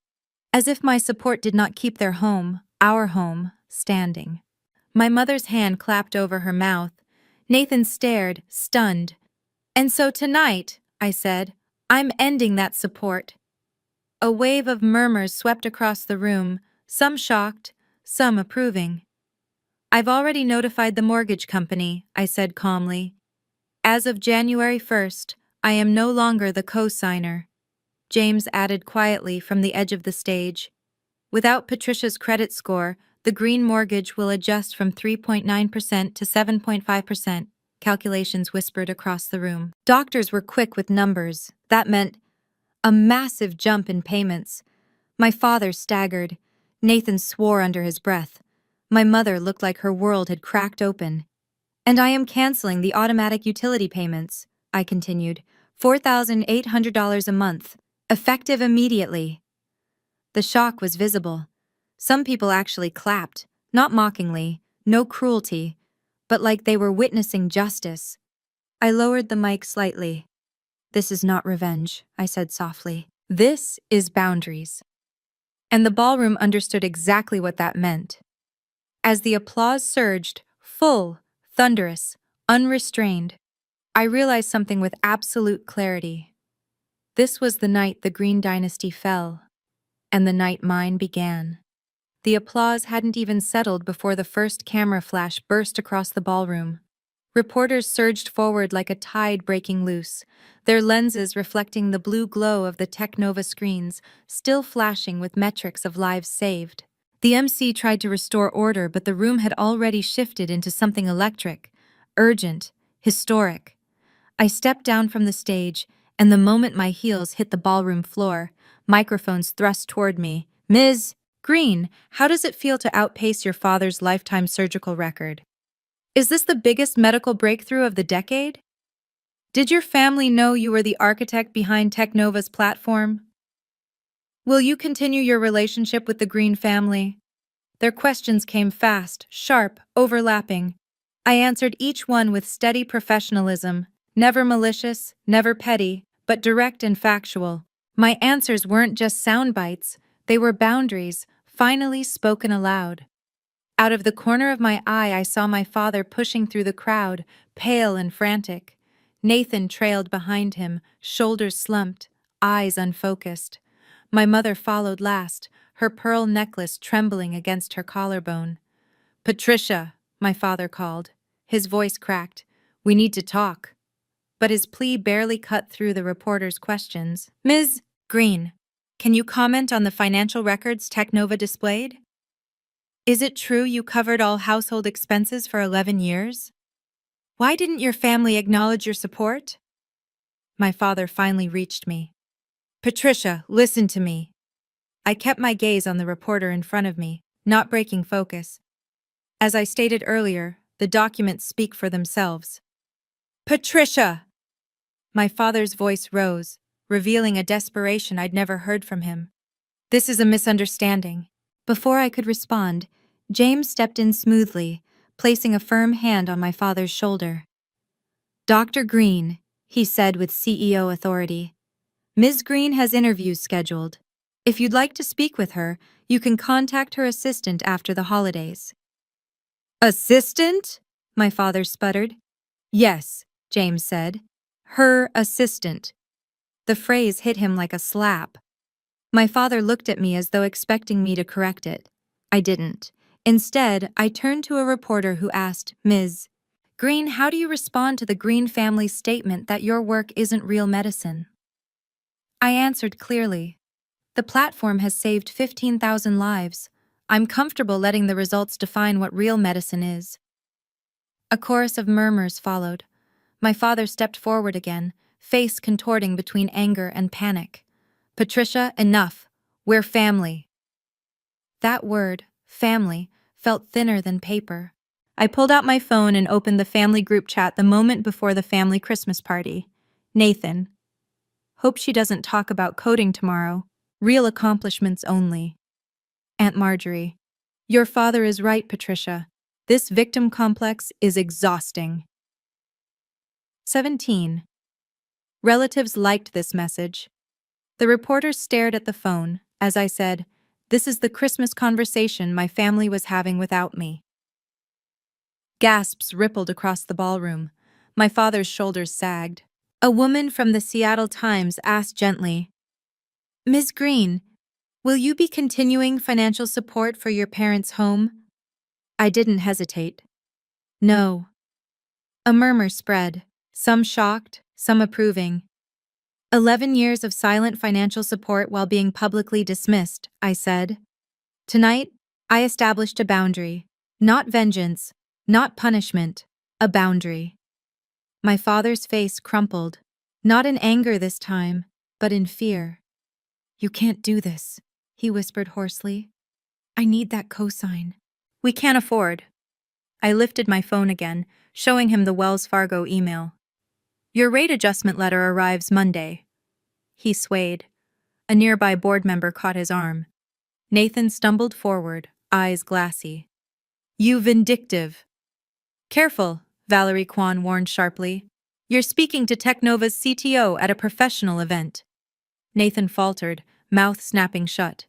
as if my support did not keep their home, our home, standing. My mother's hand clapped over her mouth. Nathan stared, stunned. "And so tonight," I said, "I'm ending that support." A wave of murmurs swept across the room, some shocked, some approving. "I've already notified the mortgage company," I said calmly. "As of January 1st, I am no longer the co-signer." James added quietly from the edge of the stage. "Without Patricia's credit score, the Green mortgage will adjust from 3.9% to 7.5%, calculations whispered across the room. Doctors were quick with numbers. That meant a massive jump in payments. My father staggered. Nathan swore under his breath. My mother looked like her world had cracked open. "And I am canceling the automatic utility payments," I continued. $4,800 a month, effective immediately. The shock was visible. Some people actually clapped, not mockingly, no cruelty, but like they were witnessing justice. I lowered the mic slightly. "This is not revenge," I said softly. "This is boundaries." And the ballroom understood exactly what that meant. As the applause surged, full, thunderous, unrestrained, I realized something with absolute clarity. This was the night the Green dynasty fell, and the night mine began. The applause hadn't even settled before the first camera flash burst across the ballroom. Reporters surged forward like a tide breaking loose, their lenses reflecting the blue glow of the Technova screens, still flashing with metrics of lives saved. The MC tried to restore order, but the room had already shifted into something electric, urgent, historic. I stepped down from the stage, and the moment my heels hit the ballroom floor, microphones thrust toward me. "Ms. Green, how does it feel to outpace your father's lifetime surgical record? Is this the biggest medical breakthrough of the decade? Did your family know you were the architect behind Technova's platform? Will you continue your relationship with the Green family?" Their questions came fast, sharp, overlapping. I answered each one with steady professionalism, never malicious, never petty, but direct and factual. My answers weren't just sound bites, they were boundaries, finally spoken aloud. Out of the corner of my eye, I saw my father pushing through the crowd, pale and frantic. Nathan trailed behind him, shoulders slumped, eyes unfocused. My mother followed last, her pearl necklace trembling against her collarbone. "Patricia," my father called. His voice cracked. "We need to talk." But his plea barely cut through the reporter's questions. "Ms. Green, Can you comment on the financial records Technova displayed? Is it true you covered all household expenses for 11 years? Why didn't your family acknowledge your support? My father finally reached me. Patricia, listen to me. I kept my gaze on the reporter in front of me, not breaking focus. As I stated earlier, the documents speak for themselves. Patricia! My father's voice rose, revealing a desperation I'd never heard from him. This is a misunderstanding. Before I could respond, James stepped in smoothly, placing a firm hand on my father's shoulder. Dr. Green, he said with CEO authority. Ms. Green has interviews scheduled. If you'd like to speak with her, you can contact her assistant after the holidays. Assistant? My father sputtered. Yes, James said. Her assistant. The phrase hit him like a slap. My father looked at me as though expecting me to correct it. I didn't. Instead, I turned to a reporter who asked, Ms. Green, how do you respond to the Green family's statement that your work isn't real medicine? I answered clearly. The platform has saved 15,000 lives. I'm comfortable letting the results define what real medicine is. A chorus of murmurs followed. My father stepped forward again, face contorting between anger and panic. Patricia, enough. We're family. That word, family, felt thinner than paper. I pulled out my phone and opened the family group chat the moment before the family Christmas party. Nathan. Hope she doesn't talk about coding tomorrow. Real accomplishments only. Aunt Marjorie. Your father is right, Patricia. This victim complex is exhausting. 17. Relatives liked this message. The reporter stared at the phone as I said, This is the Christmas conversation my family was having without me. Gasps rippled across the ballroom. My father's shoulders sagged. A woman from the Seattle Times asked gently, Ms. Green, will you be continuing financial support for your parents' home? I didn't hesitate. No. A murmur spread, some shocked, some approving. 11 years of silent financial support while being publicly dismissed, I said. Tonight, I established a boundary. Not vengeance, not punishment, a boundary. My father's face crumpled, not in anger this time, but in fear. You can't do this, he whispered hoarsely. I need that cosign. We can't afford. I lifted my phone again, showing him the Wells Fargo email. Your rate adjustment letter arrives Monday. He swayed. A nearby board member caught his arm. Nathan stumbled forward, eyes glassy. You vindictive. Careful, Valerie Kwan warned sharply. You're speaking to Technova's CTO at a professional event. Nathan faltered, mouth snapping shut.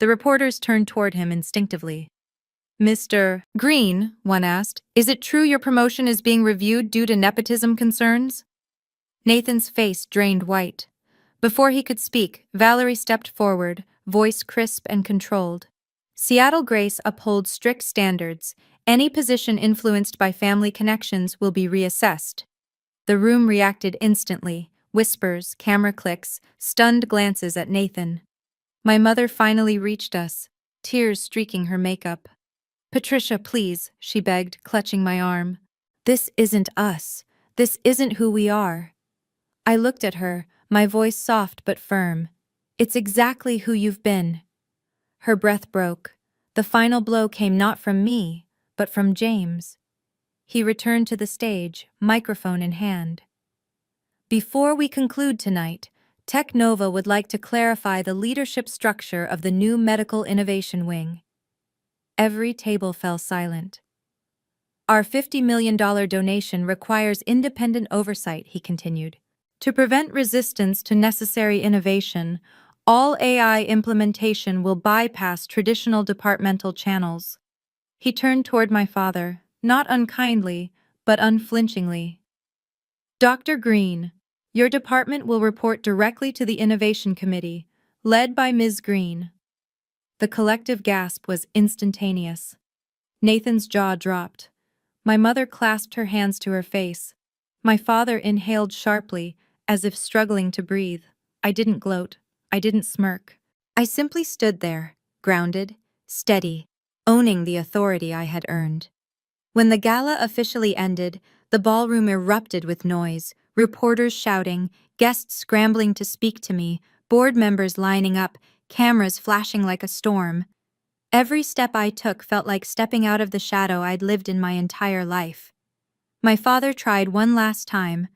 The reporters turned toward him instinctively. Mr. Green, one asked, is it true your promotion is being reviewed due to nepotism concerns? Nathan's face drained white. Before he could speak, Valerie stepped forward, voice crisp and controlled. Seattle Grace upholds strict standards. Any position influenced by family connections will be reassessed. The room reacted instantly, whispers, camera clicks, stunned glances at Nathan. My mother finally reached us, tears streaking her makeup. Patricia, please, she begged, clutching my arm. This isn't us. This isn't who we are. I looked at her, my voice soft but firm. It's exactly who you've been. Her breath broke. The final blow came not from me, but from James. He returned to the stage, microphone in hand. Before we conclude tonight, Technova would like to clarify the leadership structure of the new Medical Innovation Wing. Every table fell silent. Our $50 million donation requires independent oversight, he continued. To prevent resistance to necessary innovation, all AI implementation will bypass traditional departmental channels. He turned toward my father, not unkindly, but unflinchingly. Dr. Green, your department will report directly to the Innovation Committee, led by Ms. Green. The collective gasp was instantaneous. Nathan's jaw dropped. My mother clasped her hands to her face. My father inhaled sharply, as if struggling to breathe. I didn't gloat. I didn't smirk. I simply stood there, grounded, steady, owning the authority I had earned. When the gala officially ended, the ballroom erupted with noise, reporters shouting, guests scrambling to speak to me, board members lining up, cameras flashing like a storm. Every step I took felt like stepping out of the shadow I'd lived in my entire life. My father tried one last time,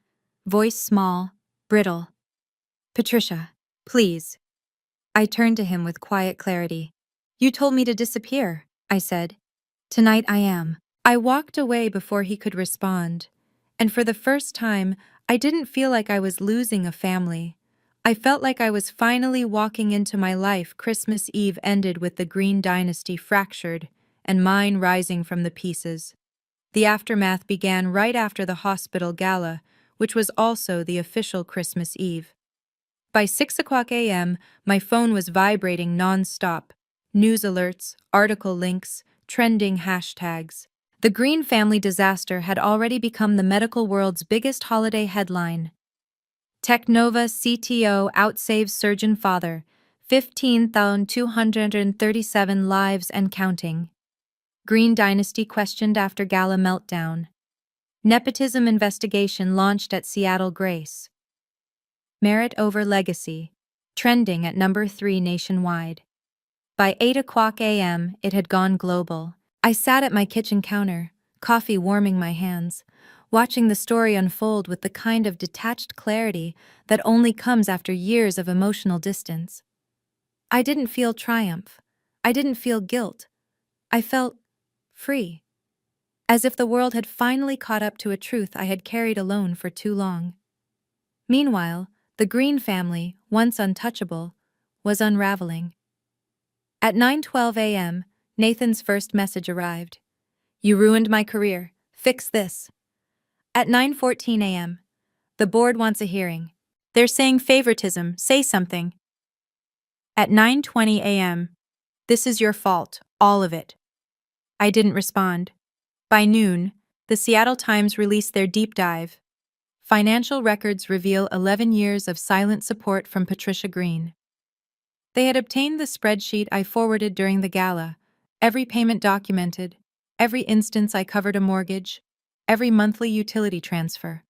voice small, brittle. "Patricia, please." I turned to him with quiet clarity. "You told me to disappear," I said. "Tonight I am." I walked away before he could respond, and for the first time, I didn't feel like I was losing a family. I felt like I was finally walking into my life. Christmas Eve ended with the Green dynasty fractured and mine rising from the pieces. The aftermath began right after the hospital gala, which was also the official Christmas Eve. By 6 o'clock a.m., my phone was vibrating non-stop. News alerts, article links, trending hashtags. The Green family disaster had already become the medical world's biggest holiday headline. Technova CTO outsaves surgeon father, 15,237 lives and counting. Green dynasty questioned after gala meltdown. Nepotism investigation launched at Seattle Grace. Merit over legacy, trending at number 3 nationwide. By 8 o'clock a.m., it had gone global. I sat at my kitchen counter, coffee warming my hands, watching the story unfold with the kind of detached clarity that only comes after years of emotional distance. I didn't feel triumph. I didn't feel guilt. I felt free, as if the world had finally caught up to a truth I had carried alone for too long. Meanwhile, the Green family, once untouchable, was unraveling. At 9:12 a.m., Nathan's first message arrived. "You ruined my career. Fix this." At 9:14 a.m., "The board wants a hearing. They're saying favoritism. Say something." At 9:20 a.m., "This is your fault, all of it." I didn't respond. By noon, the Seattle Times released their deep dive. Financial records reveal 11 years of silent support from Patricia Green. They had obtained the spreadsheet I forwarded during the gala, every payment documented, every instance I covered a mortgage, every monthly utility transfer.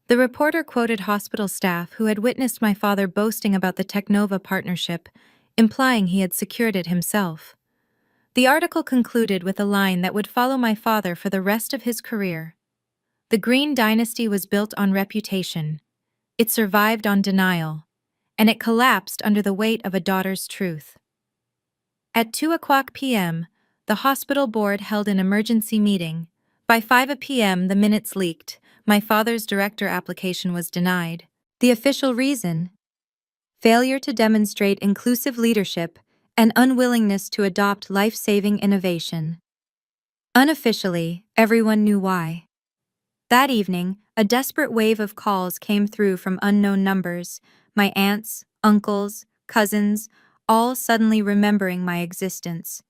The reporter quoted hospital staff who had witnessed my father boasting about the Technova partnership, implying he had secured it himself. The article concluded with a line that would follow my father for the rest of his career. The Green dynasty was built on reputation. It survived on denial, and it collapsed under the weight of a daughter's truth. At 2 p.m., the hospital board held an emergency meeting. By 5 p.m., the minutes leaked. My father's director application was denied. The official reason? Failure to demonstrate inclusive leadership and unwillingness to adopt life-saving innovation. Unofficially, everyone knew why. That evening, a desperate wave of calls came through from unknown numbers, my aunts, uncles, cousins, all suddenly remembering my existence.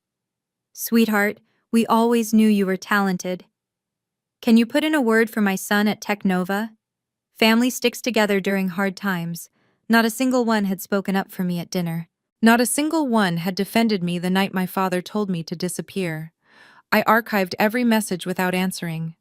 "Sweetheart, we always knew you were talented. Can you put in a word for my son at Technova? Family sticks together during hard times." Not a single one had spoken up for me at dinner. Not a single one had defended me the night my father told me to disappear. I archived every message without answering.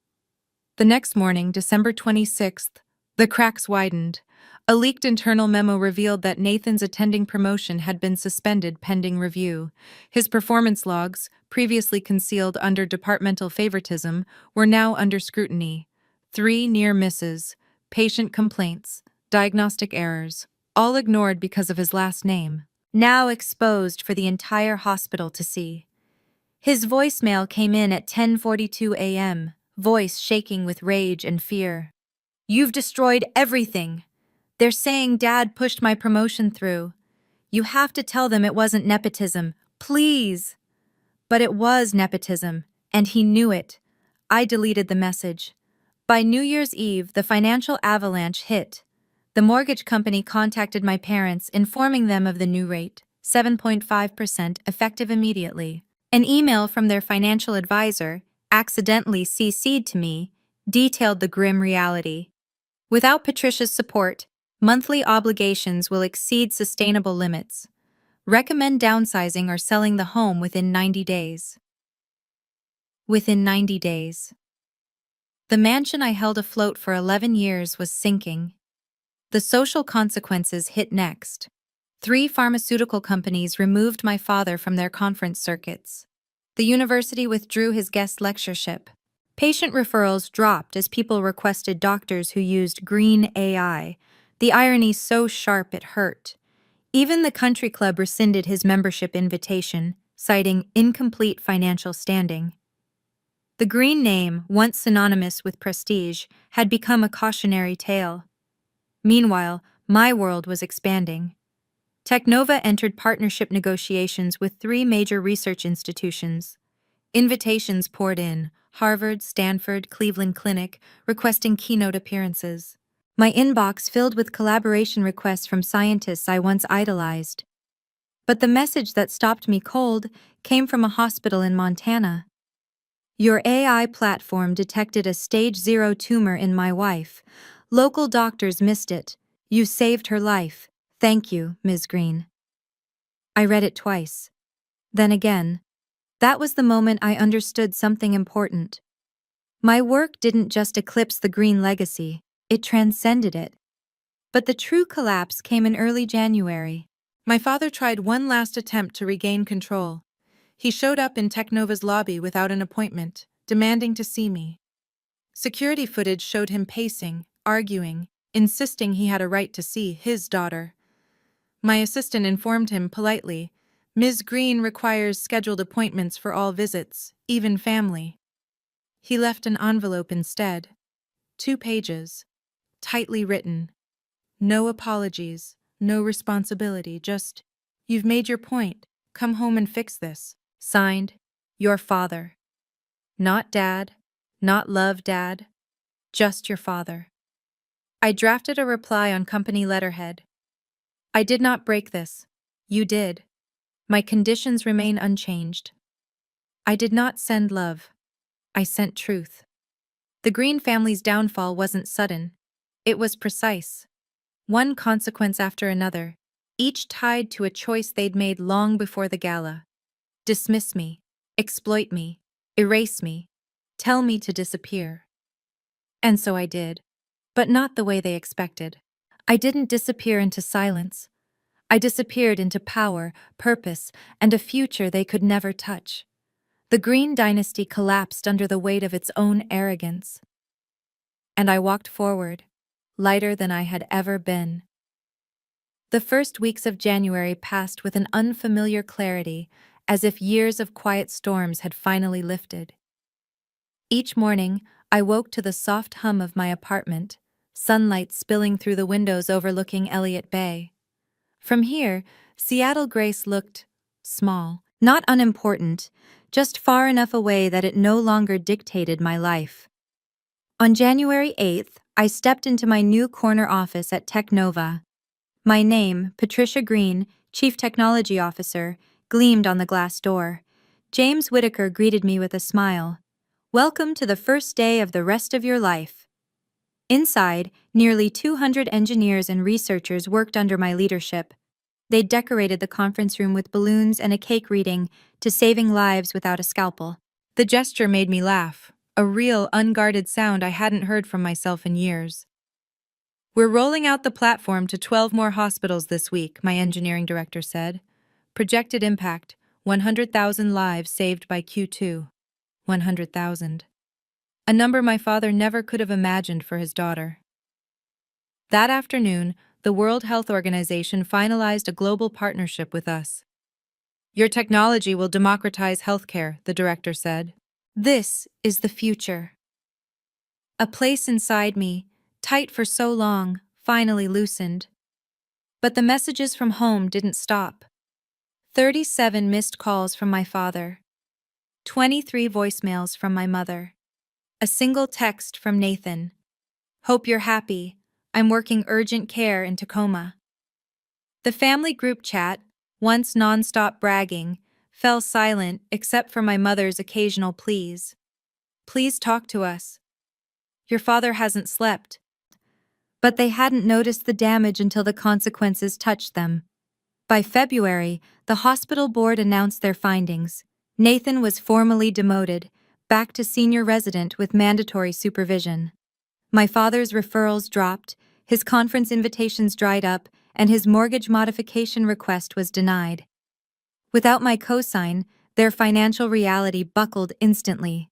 The next morning, December 26th, the cracks widened. A leaked internal memo revealed that Nathan's attending promotion had been suspended pending review. His performance logs, previously concealed under departmental favoritism, were now under scrutiny. 3 near misses, patient complaints, diagnostic errors, all ignored because of his last name, now exposed for the entire hospital to see. His voicemail came in at 10:42 a.m., voice shaking with rage and fear. "You've destroyed everything. They're saying Dad pushed my promotion through. You have to tell them it wasn't nepotism, please." But it was nepotism, and he knew it. I deleted the message. By New Year's Eve, the financial avalanche hit. The mortgage company contacted my parents, informing them of the new rate, 7.5%, effective immediately. An email from their financial advisor, accidentally CC'd to me, detailed the grim reality. Without Patricia's support, monthly obligations will exceed sustainable limits. Recommend downsizing or selling the home within 90 days. Within 90 days. The mansion I held afloat for 11 years was sinking. The social consequences hit next. 3 pharmaceutical companies removed my father from their conference circuits. The university withdrew his guest lectureship. Patient referrals dropped as people requested doctors who used green AI, the irony so sharp it hurt. Even the country club rescinded his membership invitation, citing incomplete financial standing. The green name, once synonymous with prestige, had become a cautionary tale. Meanwhile, my world was expanding. Technova entered partnership negotiations with 3 major research institutions. Invitations poured in: Harvard, Stanford, Cleveland Clinic, requesting keynote appearances. My inbox filled with collaboration requests from scientists I once idolized. But the message that stopped me cold came from a hospital in Montana. Your AI platform detected a stage 0 tumor in my wife. Local doctors missed it. You saved her life. Thank you, Ms. Green. I read it twice. Then again. That was the moment I understood something important. My work didn't just eclipse the green legacy, it transcended it. But the true collapse came in early January. My father tried one last attempt to regain control. He showed up in Technova's lobby without an appointment, demanding to see me. Security footage showed him pacing, arguing, insisting he had a right to see his daughter. My assistant informed him politely, "Ms. Green requires scheduled appointments for all visits, even family." He left an envelope instead. 2 pages. Tightly written. No apologies, no responsibility, just, "You've made your point. Come home and fix this." Signed, your father. Not dad, not love dad, just your father. I drafted a reply on company letterhead. I did not break this. You did. My conditions remain unchanged. I did not send love. I sent truth. The Green family's downfall wasn't sudden. It was precise. One consequence after another, each tied to a choice they'd made long before the gala. Dismiss me, exploit me, erase me, tell me to disappear. And so I did, but not the way they expected. I didn't disappear into silence. I disappeared into power, purpose, and a future they could never touch. The Green dynasty collapsed under the weight of its own arrogance. And I walked forward, lighter than I had ever been. The first weeks of January passed with an unfamiliar clarity, as if years of quiet storms had finally lifted. Each morning, I woke to the soft hum of my apartment, sunlight spilling through the windows overlooking Elliott Bay. From here, Seattle Grace looked small, not unimportant, just far enough away that it no longer dictated my life. On January 8th, I stepped into my new corner office at Technova. My name, Patricia Green, Chief Technology Officer, gleamed on the glass door. James Whitaker greeted me with a smile. "Welcome to the first day of the rest of your life." Inside, nearly 200 engineers and researchers worked under my leadership. They decorated the conference room with balloons and a cake reading to "Saving Lives Without a Scalpel." The gesture made me laugh, a real, unguarded sound I hadn't heard from myself in years. "We're rolling out the platform to 12 more hospitals this week," my engineering director said. "Projected impact, 100,000 lives saved by Q2. 100,000. A number my father never could have imagined for his daughter. That afternoon, the World Health Organization finalized a global partnership with us. "Your technology will democratize healthcare," the director said. "This is the future." A place inside me, tight for so long, finally loosened. But the messages from home didn't stop. 37 missed calls from my father. 23 voicemails from my mother. A single text from Nathan. "Hope you're happy. I'm working urgent care in Tacoma." The family group chat, once nonstop bragging, fell silent except for my mother's occasional pleas. "Please talk to us. Your father hasn't slept." But they hadn't noticed the damage until the consequences touched them. By February, the hospital board announced their findings. Nathan was formally demoted, back to senior resident with mandatory supervision. My father's referrals dropped, his conference invitations dried up, and his mortgage modification request was denied. Without my cosign, their financial reality buckled instantly.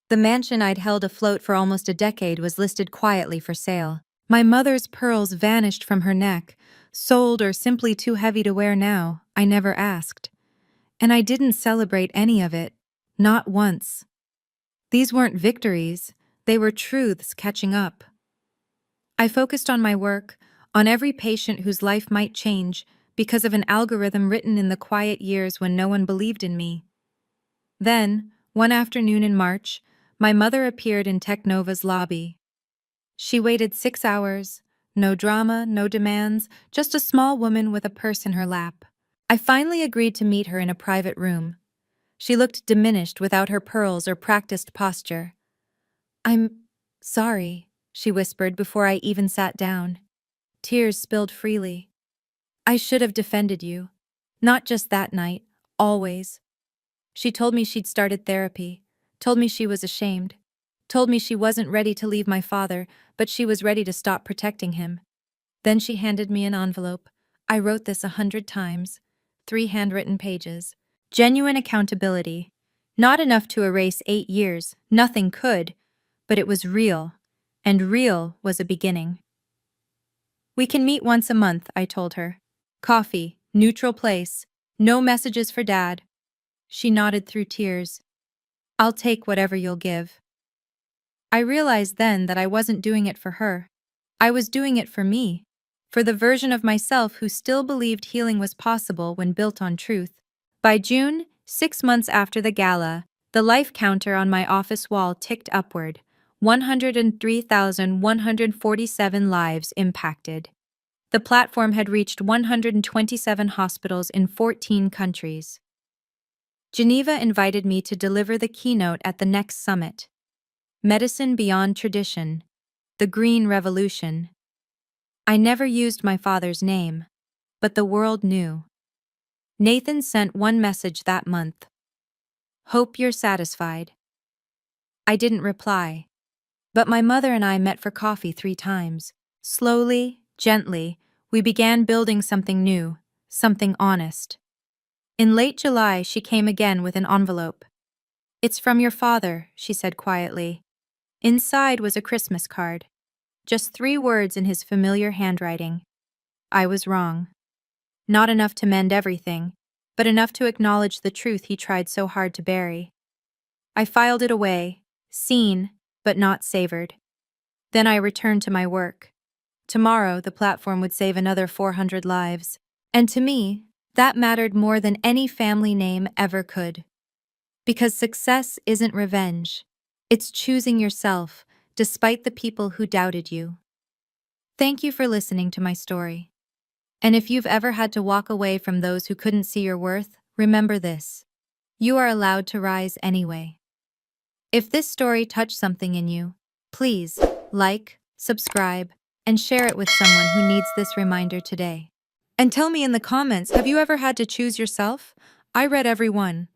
The mansion I'd held afloat for almost a decade was listed quietly for sale. My mother's pearls vanished from her neck, sold or simply too heavy to wear now, I never asked. And I didn't celebrate any of it, not once. These weren't victories, they were truths catching up. I focused on my work, on every patient whose life might change because of an algorithm written in the quiet years when no one believed in me. Then, one afternoon in March, my mother appeared in Technova's lobby. She waited 6 hours, no drama, no demands, just a small woman with a purse in her lap. I finally agreed to meet her in a private room. She looked diminished without her pearls or practiced posture. "I'm sorry," she whispered before I even sat down. Tears spilled freely. "I should have defended you. Not just that night, always." She told me she'd started therapy, told me she was ashamed, told me she wasn't ready to leave my father, but she was ready to stop protecting him. Then she handed me an envelope. I wrote this 100 times, 3 handwritten pages. Genuine accountability. Not enough to erase 8 years, nothing could, but it was real, and real was a beginning. "We can meet once a month," I told her. "Coffee, neutral place, no messages for Dad." She nodded through tears. "I'll take whatever you'll give." I realized then that I wasn't doing it for her. I was doing it for me, for the version of myself who still believed healing was possible when built on truth. By June, 6 months after the gala, the life counter on my office wall ticked upward, 103,147 lives impacted. The platform had reached 127 hospitals in 14 countries. Geneva invited me to deliver the keynote at the next summit. Medicine Beyond Tradition, the Green Revolution. I never used my father's name, but the world knew. Nathan sent one message that month. "Hope you're satisfied." I didn't reply, but my mother and I met for coffee 3 times. Slowly, gently, we began building something new, something honest. In late July, she came again with an envelope. "It's from your father," she said quietly. Inside was a Christmas card. Just 3 words in his familiar handwriting. I was wrong. Not enough to mend everything, but enough to acknowledge the truth he tried so hard to bury. I filed it away, seen, but not savored. Then I returned to my work. Tomorrow, the platform would save another 400 lives. And to me, that mattered more than any family name ever could. Because success isn't revenge. It's choosing yourself, despite the people who doubted you. Thank you for listening to my story. And if you've ever had to walk away from those who couldn't see your worth, remember this. You are allowed to rise anyway. If this story touched something in you, please like, subscribe, and share it with someone who needs this reminder today. And tell me in the comments, have you ever had to choose yourself? I read every one.